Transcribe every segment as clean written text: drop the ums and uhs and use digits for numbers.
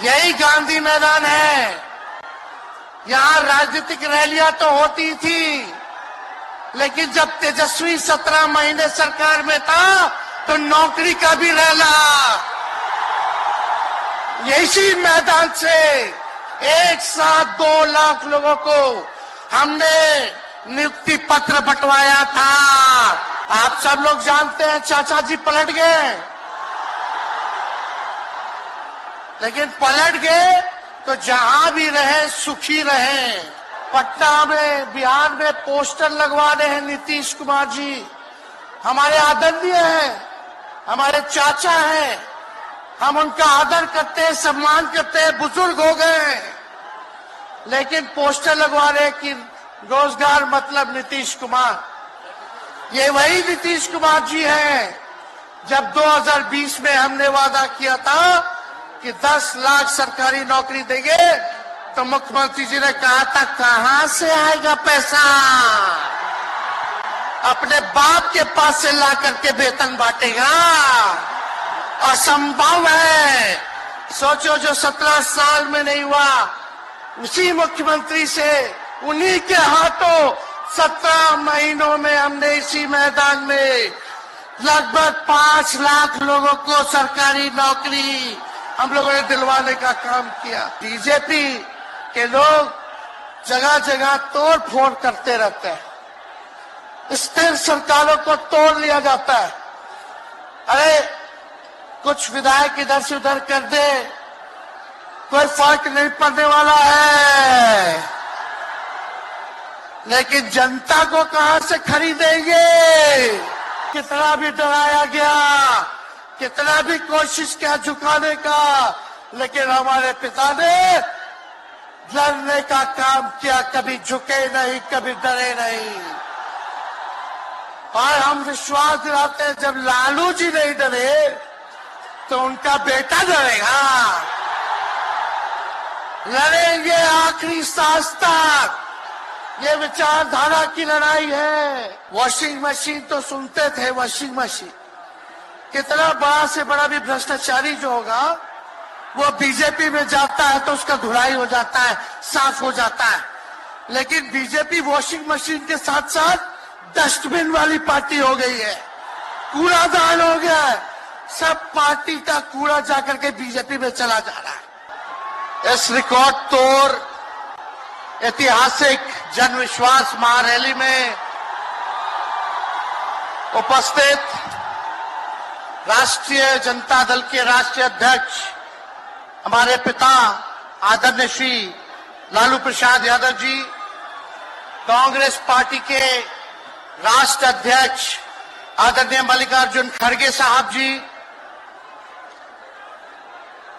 यही गांधी मैदान है। यहाँ राजनीतिक रैलियां तो होती थी, लेकिन जब तेजस्वी 17 महीने सरकार में था तो नौकरी का भी रैला इसी मैदान से एक साथ 2 लाख लोगों को हमने नियुक्ति पत्र बंटवाया था। आप सब लोग जानते हैं चाचा जी पलट गए, लेकिन पलट गए तो जहां भी रहे सुखी रहे। पटना में, बिहार में पोस्टर लगवा रहे हैं नीतीश कुमार जी। हमारे आदरणीय हैं, हमारे चाचा हैं, हम उनका आदर करते हैं, सम्मान करते हैं, बुजुर्ग हो गए हैं, लेकिन पोस्टर लगवा रहे कि रोजगार मतलब नीतीश कुमार। ये वही नीतीश कुमार जी हैं जब 2020 में हमने वादा किया था कि 10 लाख सरकारी नौकरी देंगे, तो मुख्यमंत्री जी ने कहा था कहां से आएगा पैसा, अपने बाप के पास से ला करके वेतन बांटेगा। असंभव है। सोचो, जो 17 साल में नहीं हुआ, उसी मुख्यमंत्री से, उन्हीं के हाथों 17 महीनों में हमने इसी मैदान में लगभग 5 लाख लोगों को सरकारी नौकरी हम लोगों ने दिलवाने का काम किया। बीजेपी के लोग जगह जगह तोड़ फोड़ करते रहते हैं, स्थिर सरकारों को तोड़ लिया जाता है। अरे कुछ विधायक इधर से उधर कर दे, कोई फर्क नहीं पड़ने वाला है, लेकिन जनता को कहां से खरीदेंगे। कितना भी डराया गया, कितना भी कोशिश किया झुकाने का, लेकिन हमारे पिता ने लड़ने का काम किया, कभी झुके नहीं, कभी डरे नहीं। और हम विश्वास दिलाते हैं, जब लालू जी नहीं डरे तो उनका बेटा डरेगा। लड़ेंगे आखिरी सांस तक। ये विचारधारा की लड़ाई है। वॉशिंग मशीन तो सुनते थे, वॉशिंग मशीन, कितना बड़ा से बड़ा भी भ्रष्टाचारी जो होगा वो बीजेपी में जाता है तो उसका धुलाई हो जाता है, साफ हो जाता है। लेकिन बीजेपी वॉशिंग मशीन के साथ साथ डस्टबिन वाली पार्टी हो गई है, कूड़ादान हो गया है। सब पार्टी का कूड़ा जाकर के बीजेपी में चला जा रहा है। इस रिकॉर्ड तोड़ ऐतिहासिक जन विश्वास महारैली में उपस्थित राष्ट्रीय जनता दल के राष्ट्रीय अध्यक्ष हमारे पिता आदरणीय श्री लालू प्रसाद यादव जी, कांग्रेस पार्टी के राष्ट्र अध्यक्ष आदरणीय मल्लिकार्जुन खड़गे साहब जी,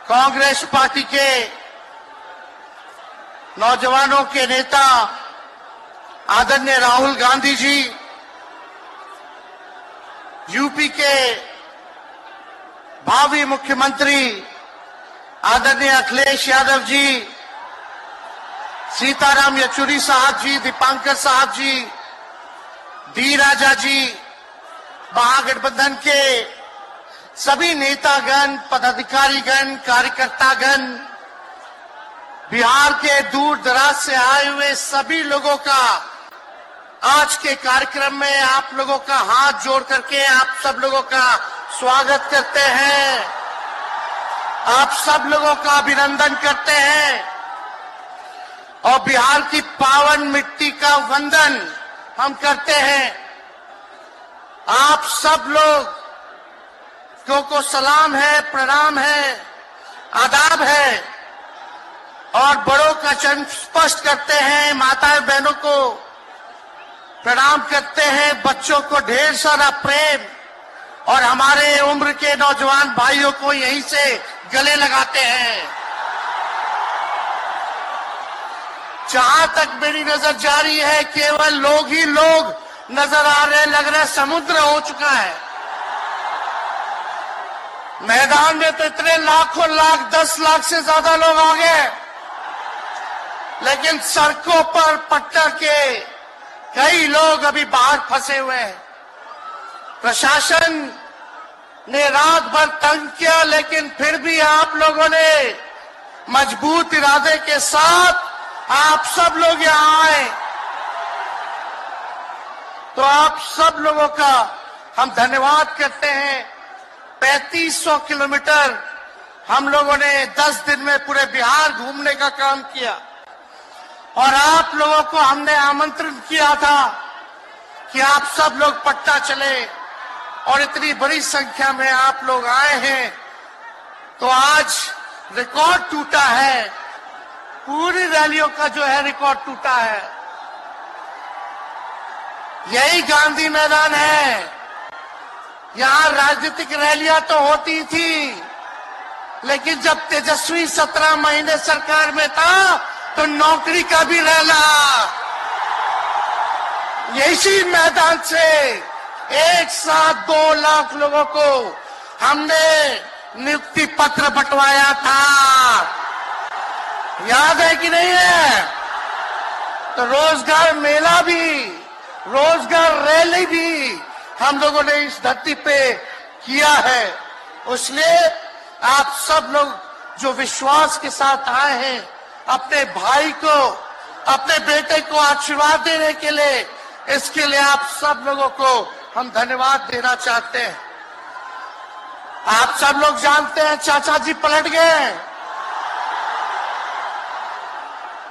कांग्रेस पार्टी के नौजवानों के नेता आदरणीय राहुल गांधी जी, यूपी के भावी मुख्यमंत्री आदरणीय अखिलेश यादव जी, सीताराम येचुरी साहब जी, दीपांकर साहब जी, डी राजा जी, महागठबंधन के सभी नेतागण, पदाधिकारीगण, कार्यकर्तागण, बिहार के दूर दराज से आए हुए सभी लोगों का आज के कार्यक्रम में आप लोगों का हाथ जोड़ करके आप सब लोगों का स्वागत करते हैं, आप सब लोगों का अभिनंदन करते हैं और बिहार की पावन मिट्टी का वंदन हम करते हैं। आप सब लोग को सलाम है, प्रणाम है, आदाब है और बड़ों का चरण स्पर्श करते हैं, माताएं बहनों को प्रणाम करते हैं, बच्चों को ढेर सारा प्रेम और हमारे उम्र के नौजवान भाइयों को यहीं से गले लगाते हैं। जहां तक मेरी नजर जा रही है केवल लोग ही लोग नजर आ रहे, लग रहा है समुद्र हो चुका है। मैदान में तो इतने लाखों लाख, 10 लाख से ज्यादा लोग आ गए, लेकिन सड़कों पर पटना के कई लोग अभी बाहर फंसे हुए हैं। प्रशासन ने रात भर तंग किया, लेकिन फिर भी आप लोगों ने मजबूत इरादे के साथ आप सब लोग यहां आए, तो आप सब लोगों का हम धन्यवाद करते हैं। 3500 किलोमीटर हम लोगों ने 10 दिन में पूरे बिहार घूमने का काम किया और आप लोगों को हमने आमंत्रण किया था कि आप सब लोग पटना चले और इतनी बड़ी संख्या में आप लोग आए हैं, तो आज रिकॉर्ड टूटा है। पूरी रैलियों का जो है रिकॉर्ड टूटा है। यही गांधी मैदान है। यहां राजनीतिक रैलियां तो होती थी, लेकिन जब तेजस्वी 17 महीने सरकार में था तो नौकरी का भी रैला यही मैदान से एक साथ 2 लाख लोगों को हमने नियुक्ति पत्र बंटवाया था। याद है कि नहीं है? तो रोजगार मेला भी, रोजगार रैली भी हम लोगों ने इस धरती पे किया है। इसलिए आप सब लोग जो विश्वास के साथ आए हैं, अपने भाई को, अपने बेटे को आशीर्वाद देने के लिए, इसके लिए आप सब लोगों को हम धन्यवाद देना चाहते हैं। आप सब लोग जानते हैं चाचा जी पलट गए,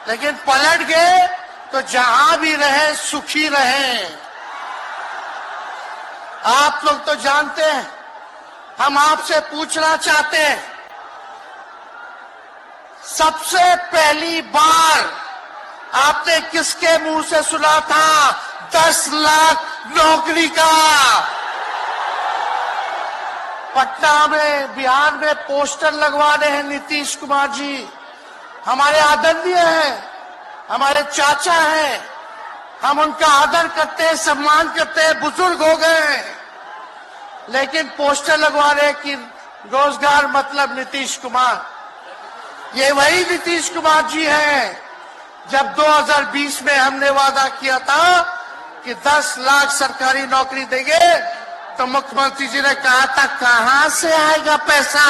लेकिन पलट गए तो जहां भी रहे सुखी रहे। आप लोग तो जानते हैं, हम आपसे पूछना चाहते हैं, सबसे पहली बार आपने किसके मुंह से सुना था 10 लाख नौकरी का? पटना में, बिहार में पोस्टर लगवाने हैं नीतीश कुमार जी। हमारे आदरणीय हैं, हमारे चाचा हैं, हम उनका आदर करते हैं, सम्मान करते हैं, बुजुर्ग हो गए हैं, लेकिन पोस्टर लगवा रहे कि रोजगार मतलब नीतीश कुमार। ये वही नीतीश कुमार जी हैं जब 2020 में हमने वादा किया था कि 10 लाख सरकारी नौकरी देंगे, तो मुख्यमंत्री जी ने कहा था कहां से आएगा पैसा?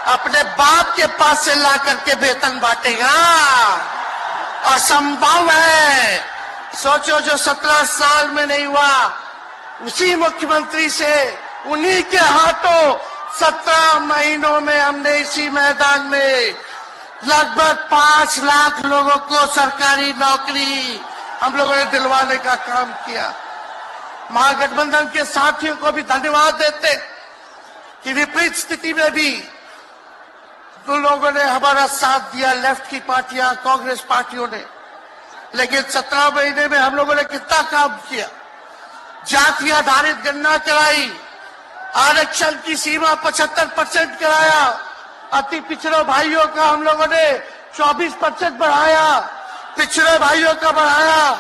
अपने बाप के पास से ला करके वेतन बांटेगा? असंभव है। सोचो, जो 17 साल में नहीं हुआ, उसी मुख्यमंत्री से, उन्हीं के हाथों 17 महीनों में हमने इसी मैदान में लगभग 5 लाख लोगों को सरकारी नौकरी हम लोगों ने दिलवाने का काम किया। महागठबंधन के साथियों को भी धन्यवाद देते कि विपरीत स्थिति में भी तो लोगों ने हमारा साथ दिया, लेफ्ट की पार्टियां, कांग्रेस पार्टियों ने। लेकिन 17 महीने में हम लोगों ने कितना काम किया? जाति आधारित गणना कराई, आरक्षण की सीमा 75% कराया, अति पिछड़े भाइयों का हम लोगों ने 24% बढ़ाया, पिछड़े भाइयों का बढ़ाया,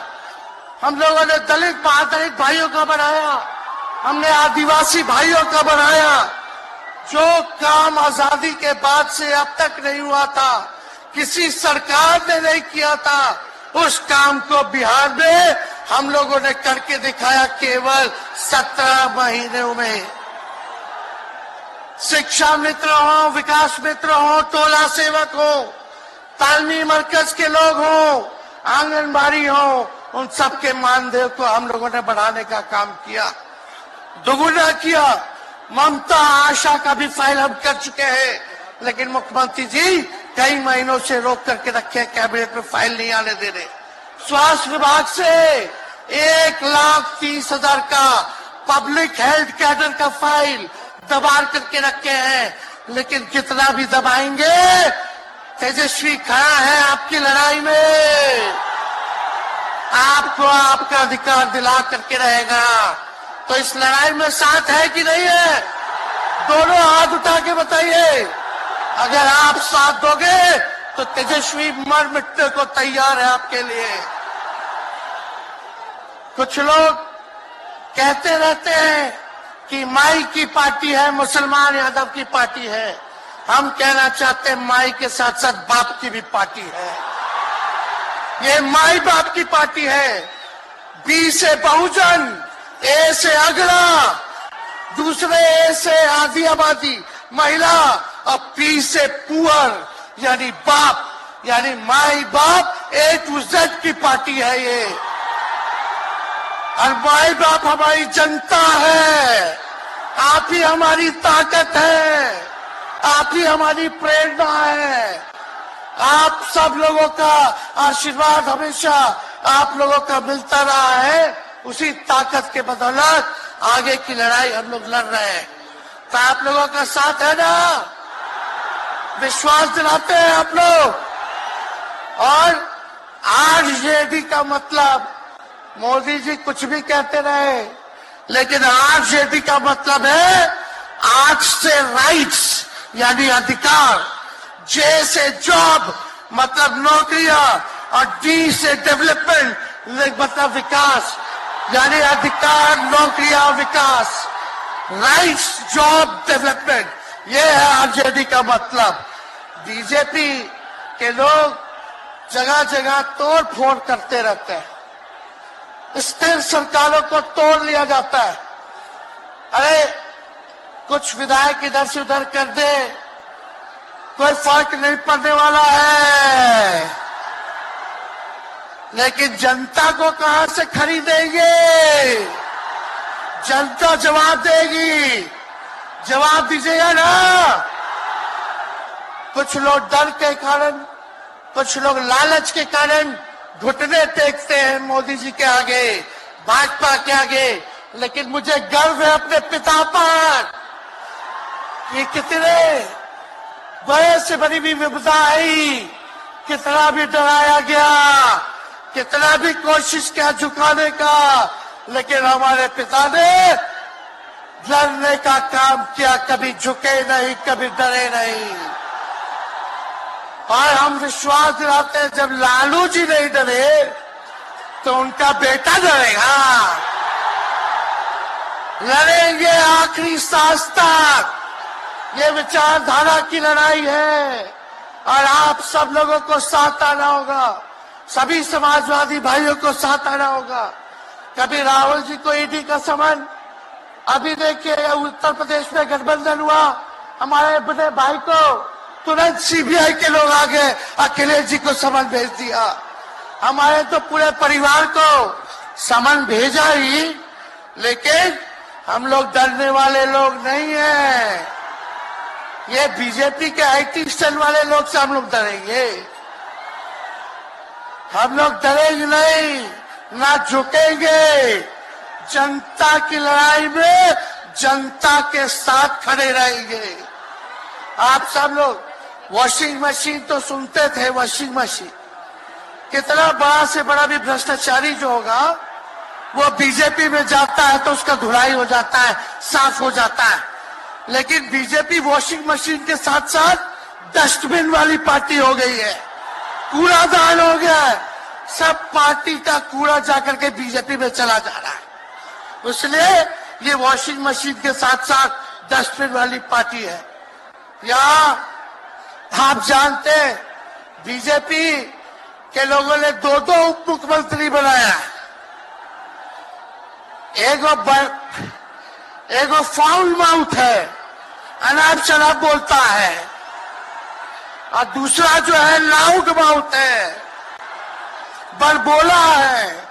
हम लोगों ने दलित महादलित भाइयों का बढ़ाया, हमने आदिवासी भाइयों का बढ़ाया। जो काम आजादी के बाद से अब तक नहीं हुआ था, किसी सरकार ने नहीं किया था, उस काम को बिहार में हम लोगों ने करके दिखाया केवल 17 महीनों में। शिक्षा मित्र हो, विकास मित्र हो, टोला सेवक हो, तालमी मरकज के लोग हो, आंगनबाड़ी हो, उन सबके मानदेय को हम लोगों ने बढ़ाने का काम किया, दोगुना किया। ममता आशा का भी फाइल हम कर चुके हैं, लेकिन मुख्यमंत्री जी कई महीनों से रोक करके रखे, कैबिनेट में फाइल नहीं आने दे रहे। स्वास्थ्य विभाग से 1,30,000 का पब्लिक हेल्थ कैडर का फाइल दबा करके रखे हैं, लेकिन कितना भी दबाएंगे, तेजस्वी खड़ा है आपकी लड़ाई में, आपको आपका अधिकार दिला करके रहेगा। तो इस लड़ाई में साथ है कि नहीं है? दोनों हाथ उठा के बताइए। अगर आप साथ दोगे तो तेजस्वी मर मिटने को तैयार है आपके लिए। कुछ लोग कहते रहते हैं कि माई की पार्टी है, मुसलमान यादव की पार्टी है। हम कहना चाहते हैं माई के साथ साथ बाप की भी पार्टी है। ये माई बाप की पार्टी है। बी से बहुजन, ए से अगड़ा, दूसरे ए से आधी आबादी, महिला और पी से पुअर यानी बाप, यानी माई बाप, ए टू जेड की पार्टी है ये। और माई बाप हमारी जनता है, आप ही हमारी ताकत है, आप ही हमारी प्रेरणा है। आप सब लोगों का आशीर्वाद हमेशा आप लोगों का मिलता रहा है, उसी ताकत के बदौलत आगे की लड़ाई हम लोग लड़ रहे हैं। तो आप लोगों का साथ है ना, विश्वास दिलाते हैं आप लोग। और आरजेडी का मतलब, मोदी जी कुछ भी कहते रहे, लेकिन आरजेडी का मतलब है आर से राइट्स यानी अधिकार, जे से जॉब मतलब नौकरियां, और डी से डेवलपमेंट मतलब विकास, यानी अधिकार, नौकरियां, विकास, राइट्स, जॉब, डेवलपमेंट, ये है आरजेडी का मतलब। बीजेपी के लोग जगह जगह तोड़ फोड़ करते रहते हैं, स्थिर सरकारों को तोड़ लिया जाता है। अरे कुछ विधायक इधर से उधर कर दे, कोई फर्क नहीं पड़ने वाला है, लेकिन जनता को कहां से खरीदेंगे? जनता जवाब देगी, जवाब दीजिएगा ना। कुछ लोग डर के कारण, कुछ लोग लालच के कारण घुटने टेकते हैं मोदी जी के आगे, भाजपा के आगे, लेकिन मुझे गर्व है अपने पिता पर। ये कितने बड़े से बड़ी भी विपदा आई, कितना भी डराया गया, कितना भी कोशिश किया झुकाने का, लेकिन हमारे पिता ने लड़ने का काम किया, कभी झुके नहीं, कभी डरे नहीं। और हम विश्वास दिलाते हैं, जब लालू जी नहीं डरे तो उनका बेटा डरेगा। लड़ेंगे आखिरी सांस तक, ये विचारधारा की लड़ाई है। और आप सब लोगों को साथ आना होगा, सभी समाजवादी भाइयों को साथ आना होगा। कभी राहुल जी को ईडी का समन, अभी देखिए उत्तर प्रदेश में गठबंधन हुआ, हमारे बड़े भाई को तुरंत सीबीआई के लोग आ गए, अखिलेश जी को समन भेज दिया। हमारे तो पूरे परिवार को समन भेजा ही, लेकिन हम लोग डरने वाले लोग नहीं हैं। ये बीजेपी के आईटी सेल वाले लोग से हम लोग डरेंगे? हम लोग डरेंगे नहीं, ना झुकेंगे। जनता की लड़ाई में जनता के साथ खड़े रहेंगे। आप सब लोग वॉशिंग मशीन तो सुनते थे, वॉशिंग मशीन, कितना बड़ा से बड़ा भी भ्रष्टाचारी जो होगा वो बीजेपी में जाता है तो उसका धुलाई हो जाता है, साफ हो जाता है। लेकिन बीजेपी वॉशिंग मशीन के साथ साथ डस्टबिन वाली पार्टी हो गई है, कूड़ादान हो गया है, सब पार्टी का कूड़ा जाकर के बीजेपी में चला जा रहा है। इसलिए ये वॉशिंग मशीन के साथ साथ डस्टबिन वाली पार्टी है। यहाँ आप जानते हैं बीजेपी के लोगों ने दो दो उप मुख्यमंत्री बनाया। एगो फाउल माउथ है, अनाप शनाप बोलता है, और दूसरा जो है लाउड माउथ है, बड़बोला है।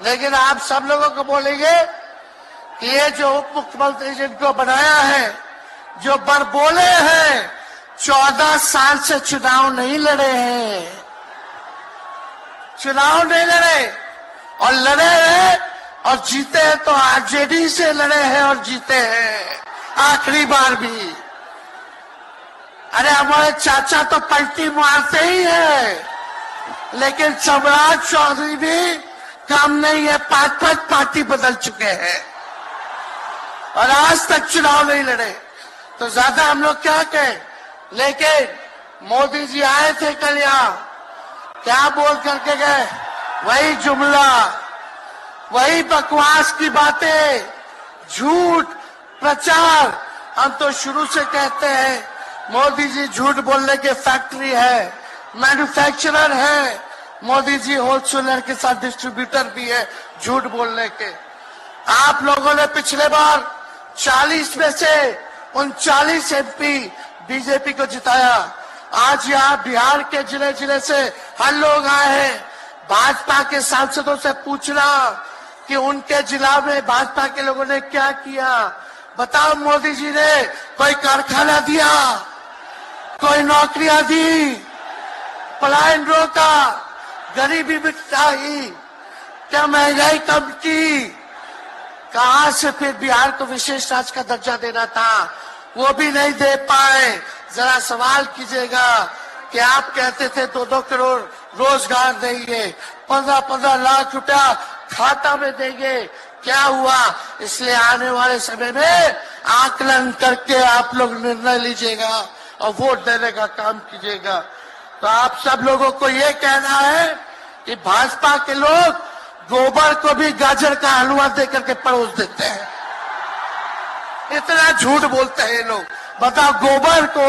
लेकिन आप सब लोगों को बोलेंगे कि ये जो उप मुख्यमंत्री जिनको बनाया है, जो बड़बोले हैं, 14 साल से चुनाव नहीं लड़े हैं, चुनाव नहीं लड़े, और लड़े हैं और जीते हैं तो आरजेडी से लड़े हैं और जीते हैं आखिरी बार भी। अरे हमारे चाचा तो पलटी मारते ही है, लेकिन सम्राट चौधरी भी काम नहीं है, 5-5 पार्टी बदल चुके हैं और आज तक चुनाव नहीं लड़े। तो ज्यादा हम लोग क्या कहें, लेकिन मोदी जी आए थे कल यहाँ, क्या बोल करके गए? वही जुमला, वही बकवास की बातें, झूठ प्रचार। हम तो शुरू से कहते हैं मोदी जी झूठ बोलने के फैक्ट्री है, मैन्युफैक्चरर है। मोदी जी होलसेलर के साथ डिस्ट्रीब्यूटर भी है झूठ बोलने के। आप लोगों ने पिछले बार 40 में से 39 MP बीजेपी को जिताया। आज यहाँ बिहार के जिले जिले से हर लोग आए हैं भाजपा के सांसदों से पूछना कि उनके जिला में भाजपा के लोगों ने क्या किया। बताओ, मोदी जी ने कोई कारखाना दिया, कोई नौकरियां दी, पलायन रोका, गरीबी मिटाई, क्या महंगाई कम की? कहां से फिर बिहार को विशेष राज्य का दर्जा देना था, वो भी नहीं दे पाए। जरा सवाल कीजिएगा कि आप कहते थे 2-2 करोड़ रोजगार देंगे, 15-15 लाख रुपया खाता में देंगे, क्या हुआ? इसलिए आने वाले समय में आकलन करके आप लोग निर्णय लीजिएगा और वोट देने का काम कीजिएगा। तो आप सब लोगों को ये कहना है कि भाजपा के लोग गोबर को भी गाजर का हलवा देकर के परोस देते हैं। इतना झूठ बोलते हैं ये लोग। बताओ, गोबर को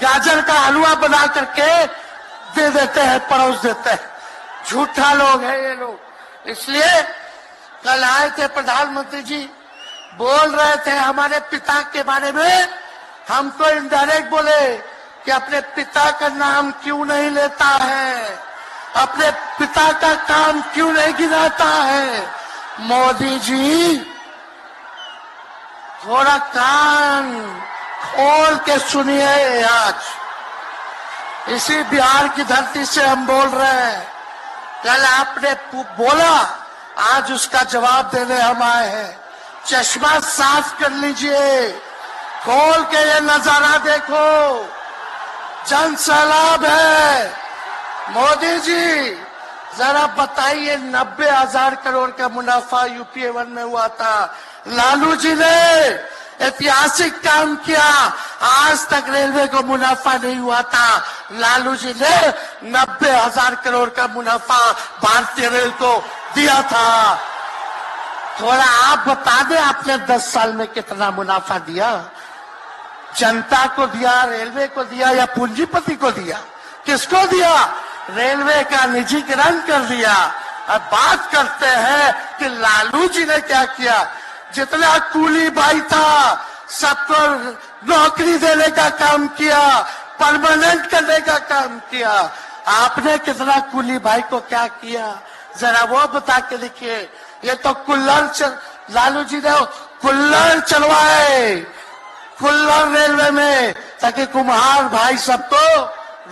गाजर का हलवा बना करके दे देते हैं, परोस देते हैं। झूठा लोग हैं ये लोग। इसलिए कल आए थे प्रधानमंत्री जी, बोल रहे थे हमारे पिता के बारे में। हमको इनडायरेक्ट बोले कि अपने पिता का नाम क्यों नहीं लेता है, अपने पिता का काम क्यों नहीं गिनाता है। मोदी जी, थोड़ा कान खोल के सुनिए। आज इसी बिहार की धरती से हम बोल रहे हैं। कल आपने बोला, आज उसका जवाब देने हम आए हैं। चश्मा साफ कर लीजिए, खोल के ये नजारा देखो, जन सैलाब है। मोदी जी, जरा बताइए, 90,000 करोड़ का मुनाफा यूपीए 1 में हुआ था। लालू जी ने ऐतिहासिक काम किया, आज तक रेलवे को मुनाफा नहीं हुआ था। लालू जी ने 90,000 करोड़ का मुनाफा भारतीय रेल को दिया था। थोड़ा आप बता दें, आपने 10 साल में कितना मुनाफा दिया? जनता को दिया, रेलवे को दिया या पूंजीपति को दिया? किसको दिया? रेलवे का निजीकरण कर दिया। अब बात करते हैं कि लालू जी ने क्या किया। जितना कूली भाई था सबको नौकरी देने का काम किया, परमानेंट करने का काम किया। आपने कितना कूली भाई को क्या किया, जरा वो बता के देखिए। ये तो लालू जी ने कुल्लर चलवाए, कुल्लर रेलवे में, ताकि कुम्हार भाई सबको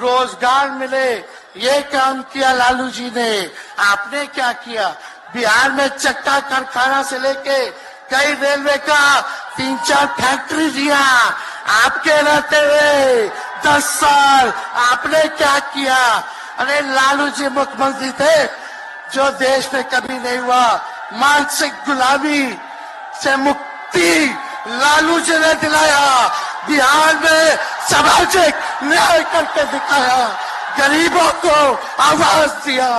रोजगार मिले। ये काम किया लालू जी ने। आपने क्या किया? बिहार में चक्का कारखाना से लेके कई रेलवे का 3-4 फैक्ट्री दिया। आपके रहते हुए 10 साल आपने क्या किया? अरे लालू जी मुख्यमंत्री थे जो देश में कभी नहीं हुआ। मानसिक गुलामी से मुक्ति लालू जी ने दिलाया। बिहार में सामाजिक न्याय करके दिखाया, गरीबों को आवाज दिया।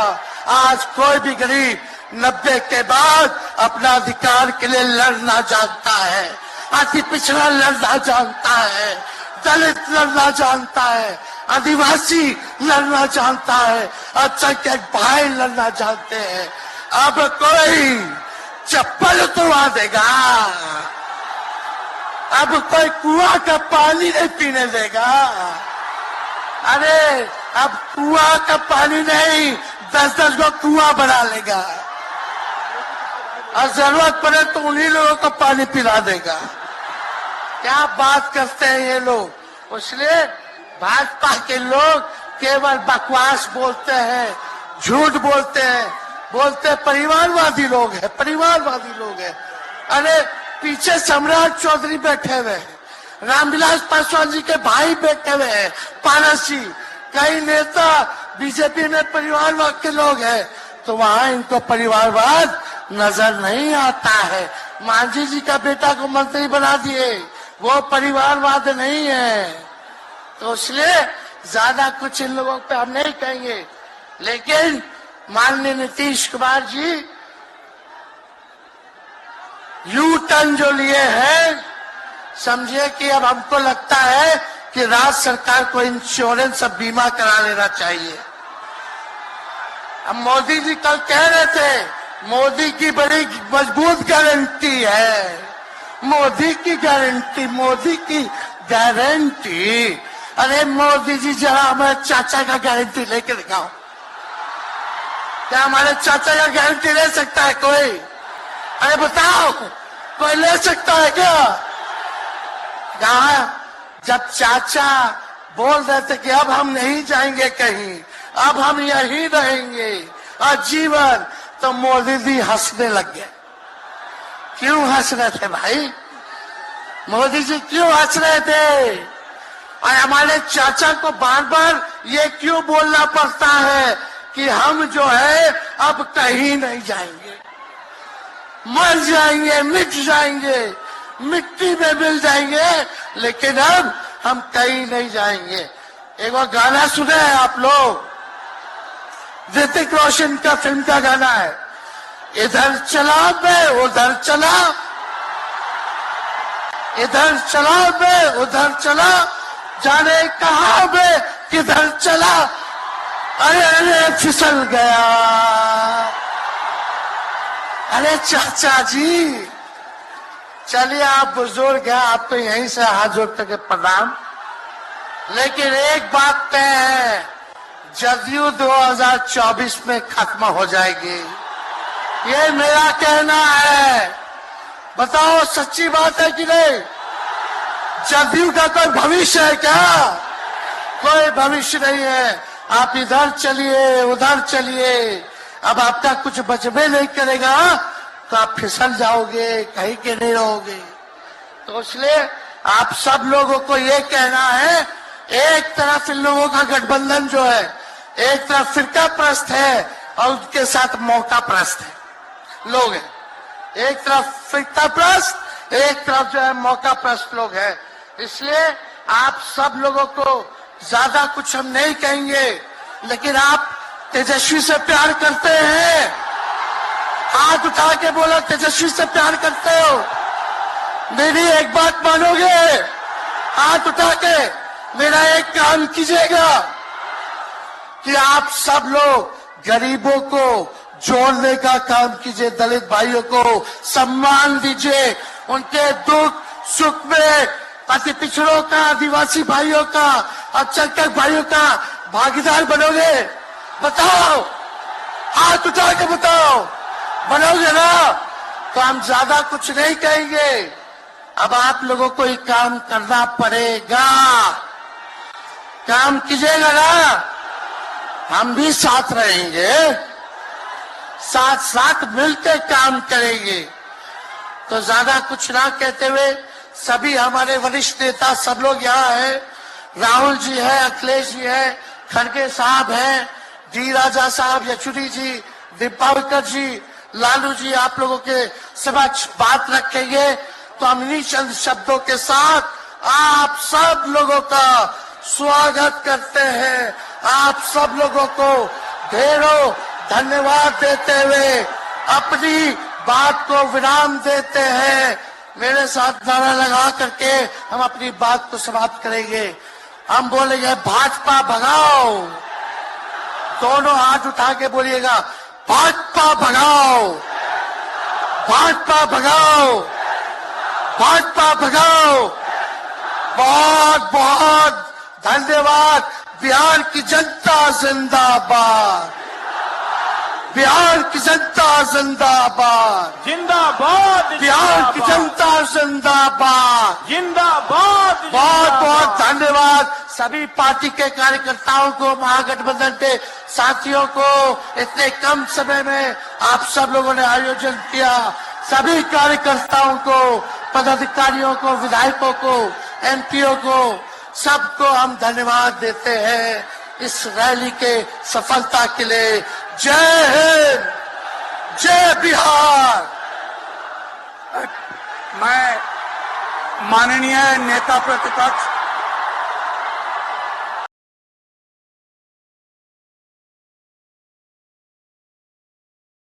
आज कोई भी गरीब 90 के बाद अपना अधिकार के लिए लड़ना जानता है, अति पिछड़ा लड़ना जानता है, दलित लड़ना जानता है, आदिवासी लड़ना जानता है, अल्पसंख्यक भाई लड़ना जानते हैं। अब कोई चप्पल उतरवा देगा, अब कोई कुआं का पानी नहीं पीने देगा। अरे अब कुआं का पानी नहीं, 10-10 को कुआं बना लेगा और जरूरत पड़े तो उन्हीं लोगों को पानी पिला देगा। क्या बात करते हैं ये लोग। इसलिए भाजपा के लोग केवल बकवास बोलते हैं, झूठ बोलते हैं, बोलते परिवारवादी लोग हैं, परिवारवादी लोग हैं। अरे पीछे सम्राट चौधरी बैठे हुए हैं, रामविलास पासवान जी के भाई बैठे हुए हैं, पारस जी, कई नेता बीजेपी में परिवारवाद के लोग हैं, तो वहां इनको परिवारवाद नजर नहीं आता है। मांझी जी का बेटा को मंत्री बना दिए, वो परिवारवाद नहीं है। तो इसलिए ज्यादा कुछ इन लोगों पे हम नहीं कहेंगे। लेकिन माननीय नीतीश कुमार जी यू टर्न जो लिए हैं, समझिए कि अब हमको लगता है कि राज्य सरकार को इंश्योरेंस और बीमा करा लेना चाहिए। अब मोदी जी कल कह रहे थे मोदी की बड़ी मजबूत गारंटी है, मोदी की गारंटी, मोदी की गारंटी? अरे मोदी जी जरा हमारे चाचा का गारंटी लेके दिखाओ। क्या हमारे चाचा का गारंटी ले सकता है कोई? अरे बताओ, कोई ले सकता है क्या? कहा जब चाचा बोल रहे थे कि अब हम नहीं जाएंगे कहीं, अब हम यहीं रहेंगे आजीवन, तो मोदी जी हंसने लग गए। क्यों हंस रहे थे भाई? मोदी जी क्यों हंस रहे थे? और हमारे चाचा को बार बार ये क्यों बोलना पड़ता है कि हम जो है अब कहीं नहीं जाएंगे, मर जाएंगे, मिट जाएंगे, मिट्टी में मिल जाएंगे, लेकिन अब हम कहीं नहीं जाएंगे। एक बार गाना सुने हैं आप लोग? ऋतिक रोशन का फिल्म का गाना है, इधर चला मैं उधर चला, इधर चला मैं उधर चला, जाने कहा मैं किधर चला, अरे अरे फिसल गया। अरे चाचा जी, चलिए आप बुजुर्ग हैं, आपको यहीं से हाथ जोड़ करके प्रणाम। लेकिन एक बात तय है, जदयू 2024 में खत्म हो जाएगी, ये मेरा कहना है। बताओ सच्ची बात है कि नहीं? जदयू का कोई भविष्य है क्या? कोई भविष्य नहीं है। आप इधर चलिए उधर चलिए, अब आपका कुछ बचबे नहीं करेगा तो आप फिसल जाओगे, कहीं के नहीं रहोगे। तो इसलिए आप सब लोगों को ये कहना है, एक तरफ इन लोगों का गठबंधन जो है, एक तरफ फिरका प्रस्त है और उसके साथ मौका प्रस्त है लोग हैं। एक तरफ फिरका प्रस्त, एक तरफ जो है मौका प्रस्त लोग हैं। इसलिए आप सब लोगों को ज्यादा कुछ हम नहीं कहेंगे, लेकिन आप तेजस्वी से प्यार करते हैं? हाथ उठा के बोलो, तेजस्वी से प्यार करते हो? मेरी एक बात मानोगे? हाथ उठा के मेरा एक काम कीजिएगा कि आप सब लोग गरीबों को जोड़ने का काम कीजिए, दलित भाइयों को सम्मान दीजिए, उनके दुख सुख में अति पिछड़ों का, आदिवासी भाइयों का, अल्पसंख्यक भाइयों का भागीदार बनोगे? बताओ, हाथ उठा के बताओ, बनोगे ना? तो हम ज्यादा कुछ नहीं कहेंगे। अब आप लोगों को ही काम करना पड़ेगा, काम कीजिएगा ना? हम भी साथ रहेंगे, साथ साथ मिलकर काम करेंगे। तो ज्यादा कुछ ना कहते हुए, सभी हमारे वरिष्ठ नेता सब लोग यहाँ हैं। राहुल जी है, अखिलेश जी है, खड़गे साहब हैं, डी राजा साहब, येचुरी जी, दीपावकर जी, लालू जी आप लोगों के समक्ष बात रखेंगे। तो हम इन्हीं चंद शब्दों के साथ आप सब लोगों का स्वागत करते हैं, आप सब लोगों को ढेरों धन्यवाद देते हुए अपनी बात को विराम देते हैं। मेरे साथ नारा लगा करके हम अपनी बात को समाप्त करेंगे। हम बोलेंगे भाजपा भगाओ, दोनों हाथ उठा के बोलिएगा, भाजपा भगाओ, भाजपा भगाओ, भाजपा भगाओ। बहुत बहुत धन्यवाद। बिहार की जनता जिंदाबाद, बिहार की जनता जिंदाबाद, जिंदाबाद, बिहार की जनता जिंदाबाद, जिंदाबाद। बहुत बहुत धन्यवाद सभी पार्टी के कार्यकर्ताओं को, महागठबंधन के साथियों को। इतने कम समय में आप सब लोगों ने आयोजन किया। सभी कार्यकर्ताओं को, पदाधिकारियों को, विधायकों को, एमपीओ को, सबको हम धन्यवाद देते हैं इस रैली के सफलता के लिए। जय हिंद, जय बिहार। मैं माननीय नेता प्रतिपक्ष